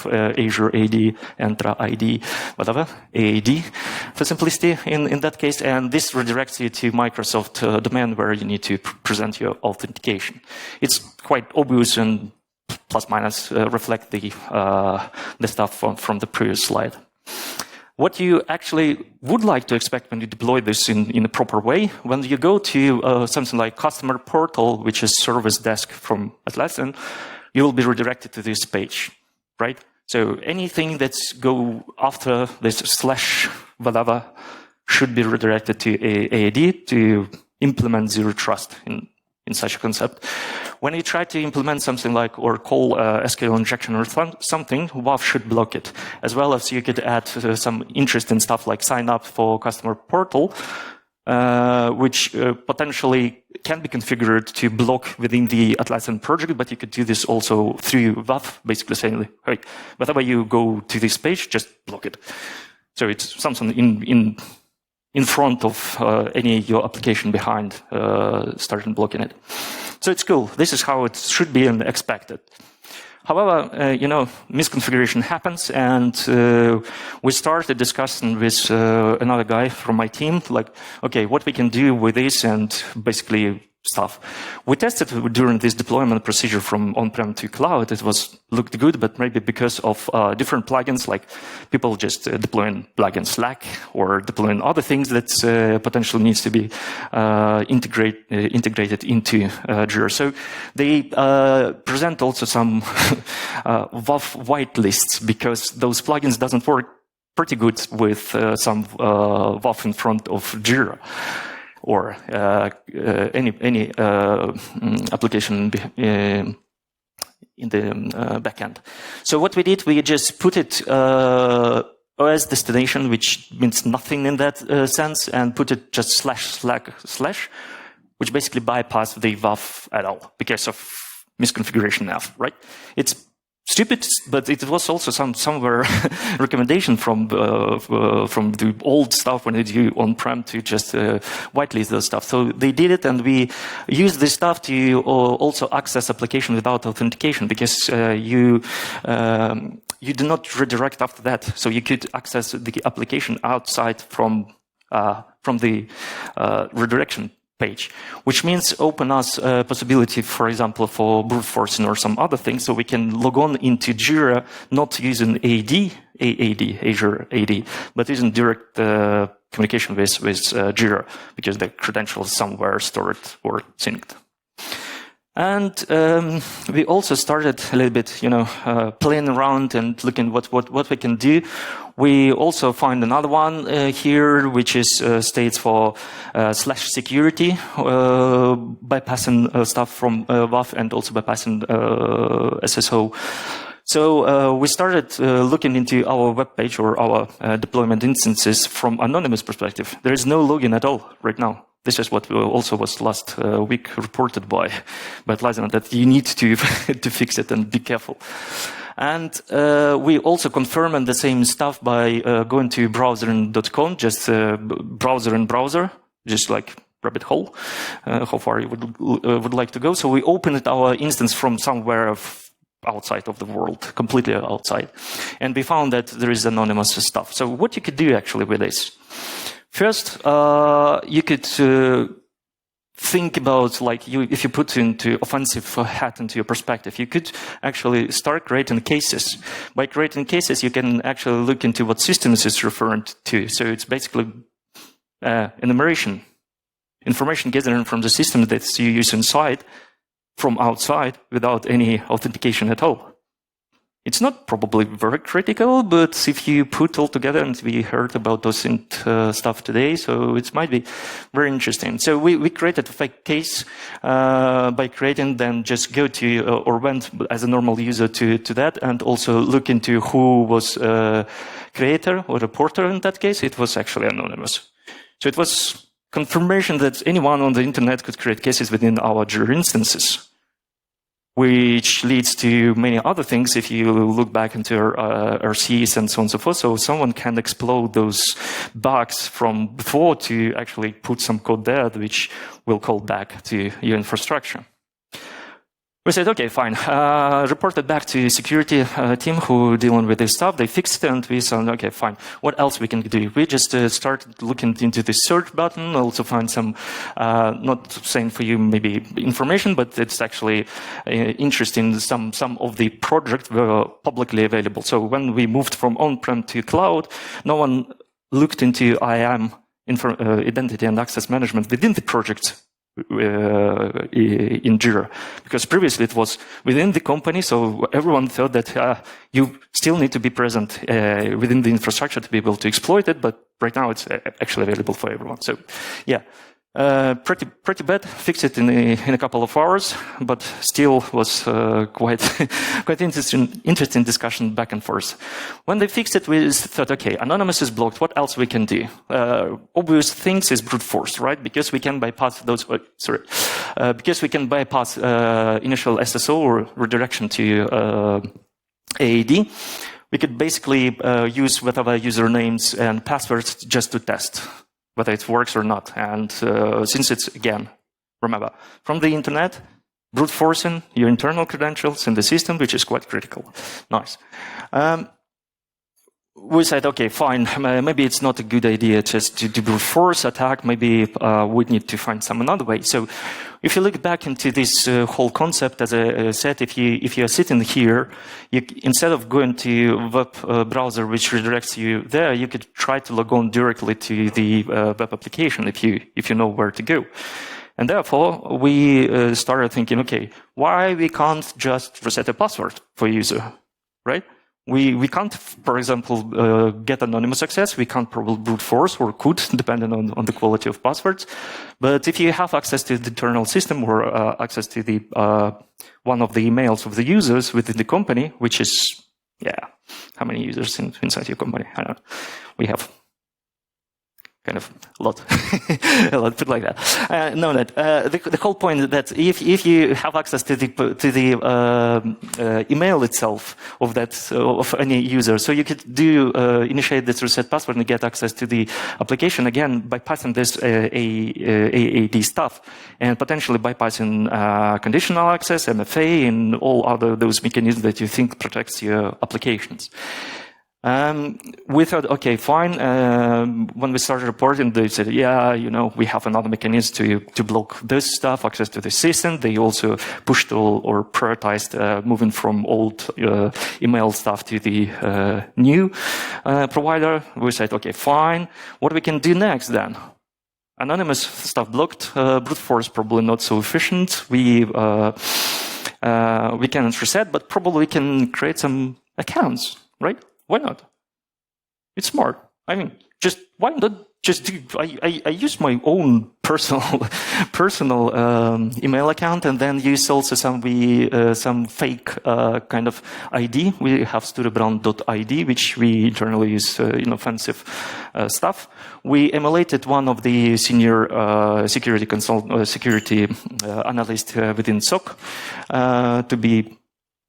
Azure AD, Entra ID, whatever, AAD for simplicity in that case. And this redirects you to Microsoft domain where you need to present your authentication. It's quite obvious and plus minus reflect the stuff from the previous slide. What you actually would like to expect when you deploy this in a proper way, when you go to something like customer portal, which is service desk from Atlassian, you will be redirected to this page, right? So anything that's go after this slash whatever should be redirected to AAD to implement zero trust in such a concept. When you try to implement something like or call SQL injection or something, WAF should block it. As well as you could add some interesting stuff like sign up for customer portal, which potentially can be configured to block within the Atlassian project, but you could do this also through WAF, basically saying, hey, whenever you go to this page, just block it. So it's something in front of any your application behind starting blocking it. So it's cool. This is how it should be and expected. However, misconfiguration happens, and we started discussing with another guy from my team, like, okay, what we can do with this, and basically stuff. We tested during this deployment procedure from on-prem to cloud. It looked good, but maybe because of different plugins, like people just deploying plugin Slack or deploying other things that potentially needs to be integrated into Jira. So they present also some WAF whitelists because those plugins doesn't work pretty good with some WAF in front of Jira. Or any application in the backend. So what we did, we just put it OS destination, which means nothing in that sense, and put it just ///, which basically bypass the WAF at all because of misconfiguration now, right? It's stupid, but it was also somewhere recommendation from the old stuff when they do on-prem to just whitelist those stuff. So they did it, and we used this stuff to also access application without authentication because you do not redirect after that. So you could access the application outside from the redirection page, which means open us a possibility, for example, for brute forcing or some other things, so we can log on into Jira, not using AAD, Azure AD, but using direct communication with Jira, because the credentials somewhere stored or synced. And we also started a little bit, playing around and looking what we can do. We also find another one here, which is states for /security, bypassing stuff from WAF and also bypassing SSO. So we started looking into our web page or our deployment instances from anonymous perspective. There is no login at all right now. This is what also was last week reported by Atlassian, that you need to fix it and be careful. And we also confirmed the same stuff by going to browser.com, just browser and browser, just like rabbit hole, how far you would like to go. So we opened our instance from somewhere outside of the world, completely outside. And we found that there is anonymous stuff. So what you could do actually with this? First, you could think about, like, if you put into offensive hat into your perspective, you could actually start creating cases. By creating cases, you can actually look into what systems is referring to. So it's basically enumeration, information gathering from the system that you use inside, from outside, without any authentication at all. It's not probably very critical, but if you put all together, and we heard about those stuff today, so it might be very interesting. So we created a fake case by creating, then just go to or went as a normal user to that, and also look into who was creator or reporter in that case. It was actually anonymous. So it was confirmation that anyone on the internet could create cases within our Jira instances, which leads to many other things if you look back into RCs and so on and so forth. So someone can exploit those bugs from before to actually put some code there, which will call back to your infrastructure. We said, okay, fine. Reported back to security team who dealing with this stuff. They fixed it, and we said, okay, fine. What else we can do? We just started looking into the search button, also find some, not saying for you maybe information, but it's actually interesting. Some of the projects were publicly available. So when we moved from on-prem to cloud, no one looked into IAM, identity and access management within the project in Jira, because previously it was within the company, so everyone thought that you still need to be present within the infrastructure to be able to exploit it, but right now it's actually available for everyone. So yeah, pretty bad. Fixed it in a couple of hours, but still was quite interesting discussion back and forth. When they fixed it, we thought, okay, anonymous is blocked. What else we can do? Obvious things is brute force, right? Because we can bypass those. Because we can bypass initial SSO or redirection to AAD. We could basically use whatever usernames and passwords just to test whether it works or not. And since it's, again, remember, from the internet, brute forcing your internal credentials in the system, which is quite critical. Nice. We said, okay, fine, maybe it's not a good idea just to brute force attack. Maybe we need to find some another way. So if you look back into this whole concept, as I said, if you are sitting here, instead of going to a web browser which redirects you there, you could try to log on directly to the web application if you know where to go. And therefore, we started thinking, okay, why we can't just reset a password for a user, right? We can't, for example, get anonymous access. We can't probably brute force, or could, depending on the quality of passwords. But if you have access to the internal system or access to the one of the emails of the users within the company, which is, yeah, how many users inside your company? I don't know. We have kind of a lot, put like that. The whole point is that if you have access to the email itself of any user, so you could initiate this reset password and get access to the application, again bypassing this AAD stuff and potentially bypassing conditional access, MFA, and all other those mechanisms that you think protects your applications. We thought, okay, fine. When we started reporting, they said, yeah, we have another mechanism to block this stuff, access to the system. They also pushed or prioritized moving from old email stuff to the new provider. We said, okay, fine. What we can do next then? Anonymous stuff blocked, brute force probably not so efficient. We can reset, but probably we can create some accounts, right? Why not? It's smart. I mean, just why not just do? I use my own personal email account, and then use also some fake kind of ID. We have studebrand.id, which we internally use offensive stuff. We emulated one of the senior security analyst within SOC to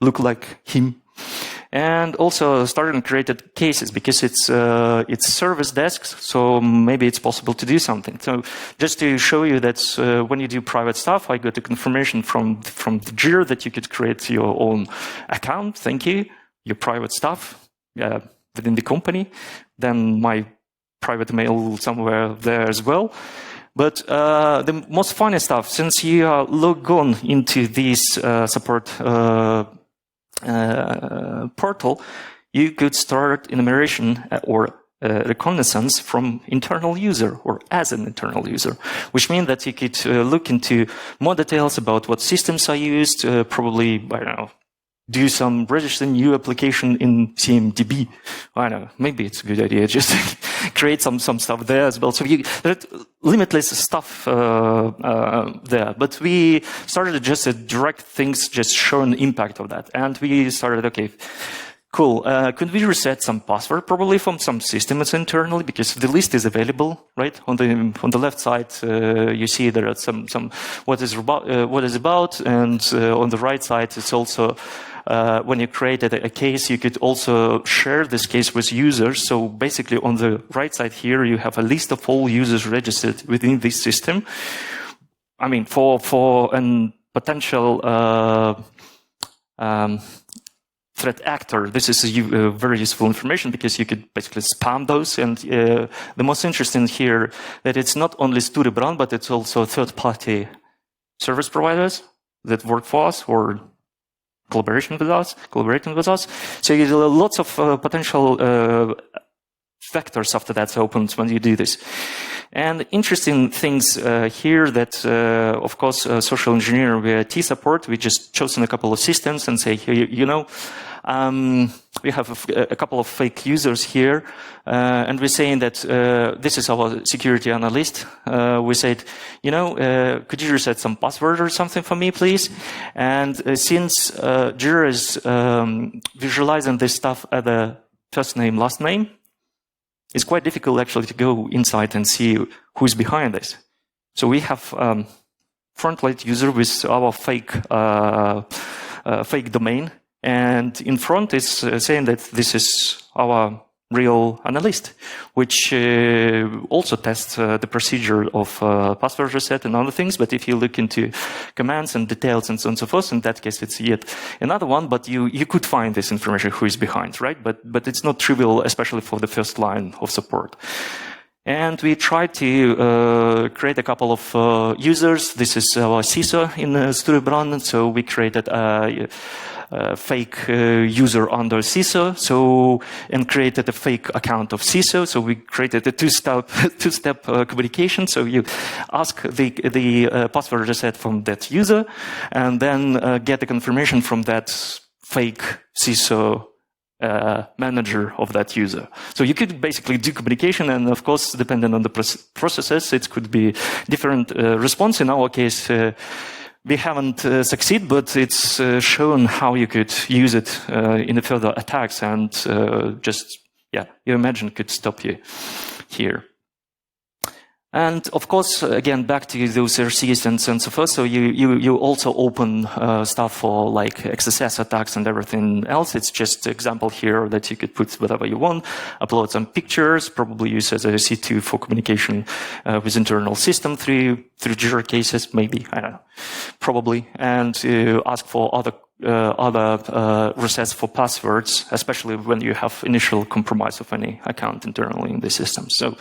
look like him. And also started and created cases because it's service desks, so maybe it's possible to do something. So just to show you that when you do private stuff, I got a confirmation from the Jira that you could create your own account. Thank you. Your private stuff within the company. Then my private mail somewhere there as well. But the most funny stuff, since you are logged on into this support portal, you could start enumeration or reconnaissance from internal user or as an internal user, which means that you could look into more details about what systems are used, probably, I don't know, do some register new application in CMDB. I don't know, maybe it's a good idea just to create some stuff there as well. So there's limitless stuff there. But we started just direct things, just showing the impact of that. And we started, okay, cool. Could we reset some password probably from some systems internally, because the list is available, right? On the left side, you see there are some what is about, and on the right side, it's also when you created a case, you could also share this case with users. So basically, on the right side here, you have a list of all users registered within this system. I mean, for an potential threat actor. This is very useful information because you could basically spam those. And the most interesting here that it's not only Sturebrand, but it's also third-party service providers that work for us or collaborating with us. So you get lots of potential vectors after that opens when you do this. And interesting things here that, of course, social engineering via T support, we just chosen a couple of systems and say, we have a couple of fake users here, and we're saying that this is our security analyst. We said, could you reset some password or something for me, please? And since Jira is visualizing this stuff at the first name, last name, it's quite difficult actually to go inside and see who's behind this. So we have front-light user with our fake domain, and in front is saying that this is our real analyst, which also tests the procedure of password reset and other things. But if you look into commands and details and so on and so forth, in that case, it's yet another one. But you could find this information who is behind, right? But it's not trivial, especially for the first line of support. And we tried to create a couple of users. This is our CISO in Sturebrand. So we created a fake user under CISO, and created a fake account of CISO. So we created a two-step communication. So you ask the password reset from that user, and then get the confirmation from that fake CISO manager of that user. So you could basically do communication, and of course, depending on the processes, it could be different response. In our case, we haven't succeeded, but it's shown how you could use it in the further attacks, and you imagine could stop you here. And of course, again, back to those RCs and so forth. So you also open stuff for like XSS attacks and everything else. It's just an example here that you could put whatever you want, upload some pictures, probably use as a C2 for communication with internal system through Jira cases, maybe, I don't know, probably, and ask for other resets for passwords, especially when you have initial compromise of any account internally in the system. So,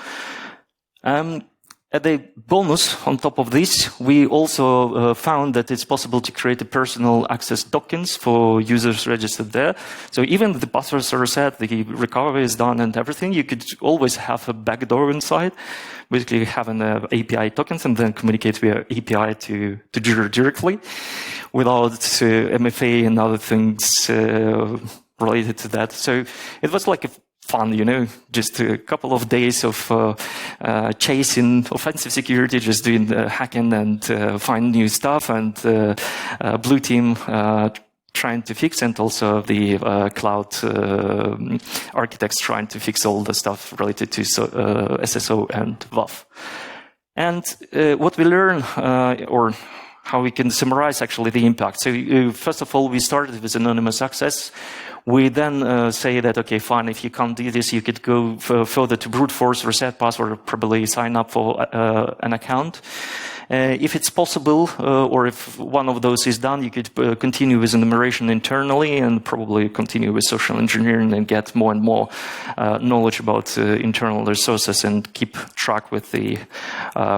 as a bonus on top of this, we also found that it's possible to create a personal access tokens for users registered there. So even if the passwords are reset, the recovery is done and everything, you could always have a backdoor inside, basically having API tokens and then communicate via API to Jira directly without MFA and other things related to that. So it was like a fun, just a couple of days of chasing offensive security, just doing the hacking and find new stuff, and blue team trying to fix, and also the cloud architects trying to fix all the stuff related to SSO and WAF. And what we learn, or how we can summarize actually the impact. So first of all, we started with anonymous access. We then say that, okay, fine, if you can't do this, you could go further to brute force, reset password, or probably sign up for an account. If it's possible, or if one of those is done, you could continue with enumeration internally and probably continue with social engineering and get more and more knowledge about internal resources and keep track with the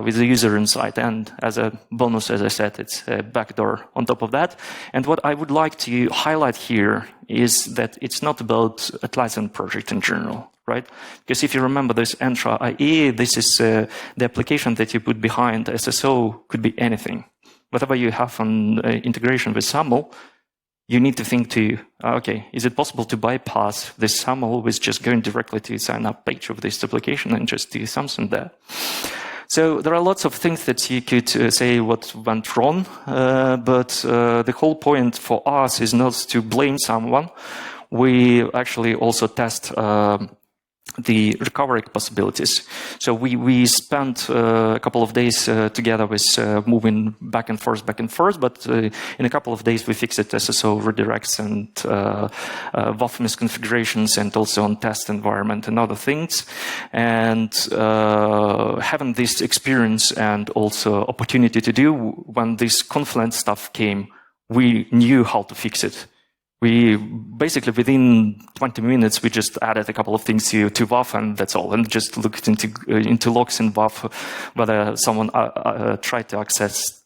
user inside. And as a bonus, as I said, it's a backdoor on top of that. And what I would like to highlight here is that it's not about Atlassian project in general, right? Because if you remember this Entra IE, this is the application that you put behind SSO, could be anything. Whatever you have on integration with SAML, you need to think to, okay, is it possible to bypass this SAML with just going directly to the sign up page of this application and just do something there? So there are lots of things that you could say what went wrong, but the whole point for us is not to blame someone. We actually also test the recovery possibilities. So we spent a couple of days together with moving back and forth, but in a couple of days we fixed it SSO redirects and WAF misconfigurations, and also on test environment and other things. And having this experience and also opportunity to do, when this Confluent stuff came, we knew how to fix it. We basically, within 20 minutes, we just added a couple of things to WAF, and that's all. And just looked into logs in WAF, whether someone tried to access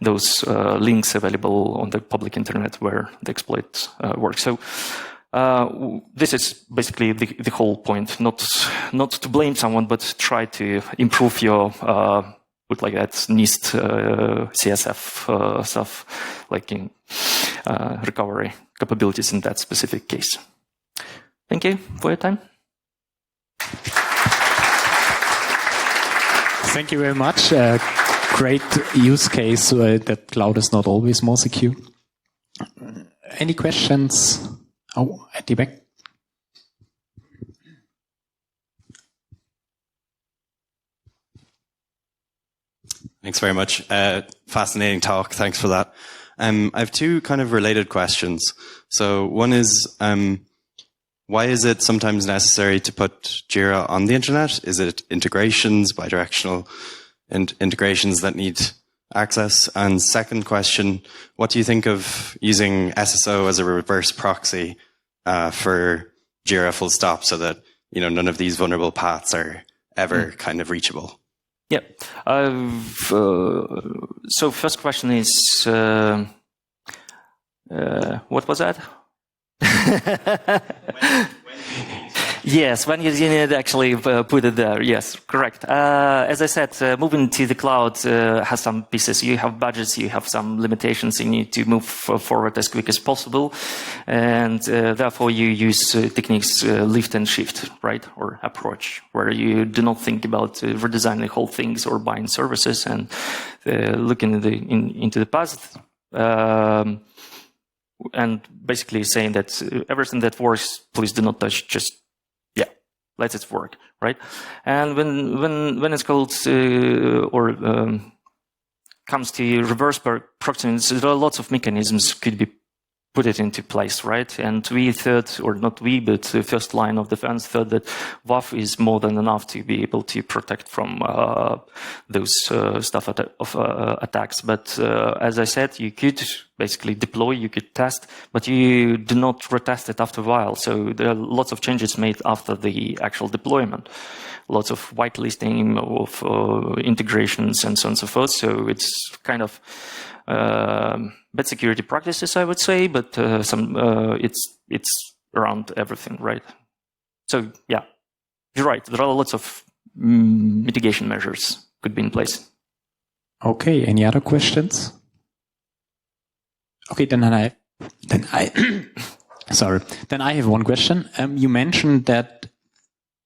those links available on the public internet where the exploit works. So this is basically the whole point. Not to blame someone, but try to improve your put like that NIST CSF stuff, like in recovery capabilities in that specific case. Thank you for your time. Thank you very much. Great use case that cloud is not always more secure. Any questions? Oh, at the back. Thanks very much. Fascinating talk. Thanks for that. I have two kind of related questions. So one is, why is it sometimes necessary to put Jira on the internet? Is it integrations, bidirectional integrations that need access? And second question, what do you think of using SSO as a reverse proxy for Jira full stop, so that none of these vulnerable paths are ever kind of reachable? Yeah. So first question is, what was that? Yes, when you need to actually put it there. Yes, correct. As I said, moving to the cloud has some pieces. You have budgets, you have some limitations. You need to move forward as quick as possible, and therefore you use techniques lift and shift, right, or approach, where you do not think about redesigning whole things or buying services and looking into the past. And basically saying that everything that works, please do not touch. Just let it work, right? And when it's called comes to reverse proxies, there are lots of mechanisms could be put it into place, right? And we thought, or not we, but the first line of defense thought that WAF is more than enough to be able to protect from those stuff of attacks. But as I said, you could basically deploy, you could test, but you do not retest it after a while. So there are lots of changes made after the actual deployment. Lots of whitelisting of integrations and so on and so forth. So it's kind of bad security practices, I would say, but it's around everything, right? So yeah, you're right. There are lots of mitigation measures could be in place. Okay. Any other questions? Okay, then I have one question. You mentioned that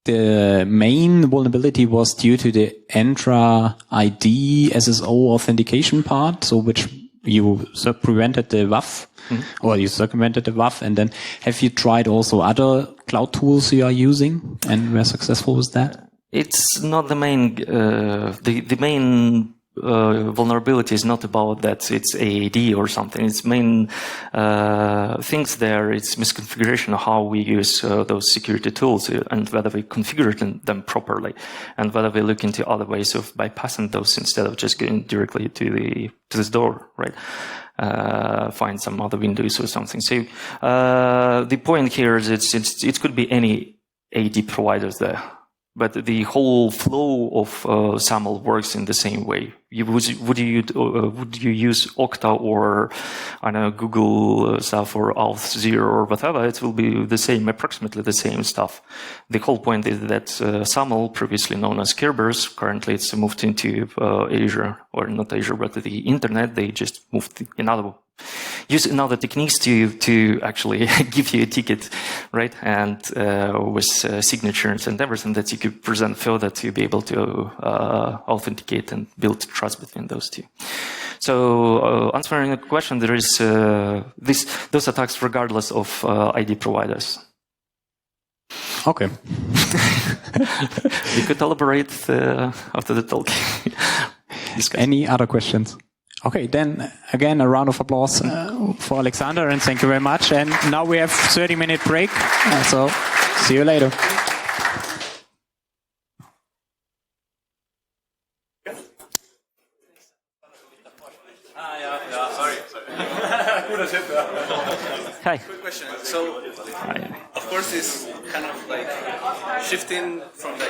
the main vulnerability was due to the Entra ID SSO authentication part, so which you prevented the WAF, or you circumvented the WAF, and then have you tried also other cloud tools you are using and were successful with that? It's not the main, the main vulnerability is not about that it's AAD or something. It's main things there. It's misconfiguration of how we use those security tools and whether we configure them properly, and whether we look into other ways of bypassing those instead of just going directly to this door, right? Find some other windows or something. So the point here is it could be any AD providers there. But the whole flow of SAML works in the same way. Would you use Okta or I don't know, Google stuff or Auth0 or whatever? It will be the same, approximately the same stuff. The whole point is that SAML, previously known as Kerberos, currently it's moved into Azure, or not Azure, but the internet. They just moved use another techniques to actually give you a ticket, right? And with signatures and everything that you could present further to be able to authenticate and build trust between those two. So answering the question, there is those attacks regardless of ID providers. Okay. We could elaborate after the talk. Any other questions? Okay, then again, a round of applause for Oleksandr, and thank you very much. And now we have 30-minute break, so see you later. Hi. Quick question. So, of course, this kind of like shifting from the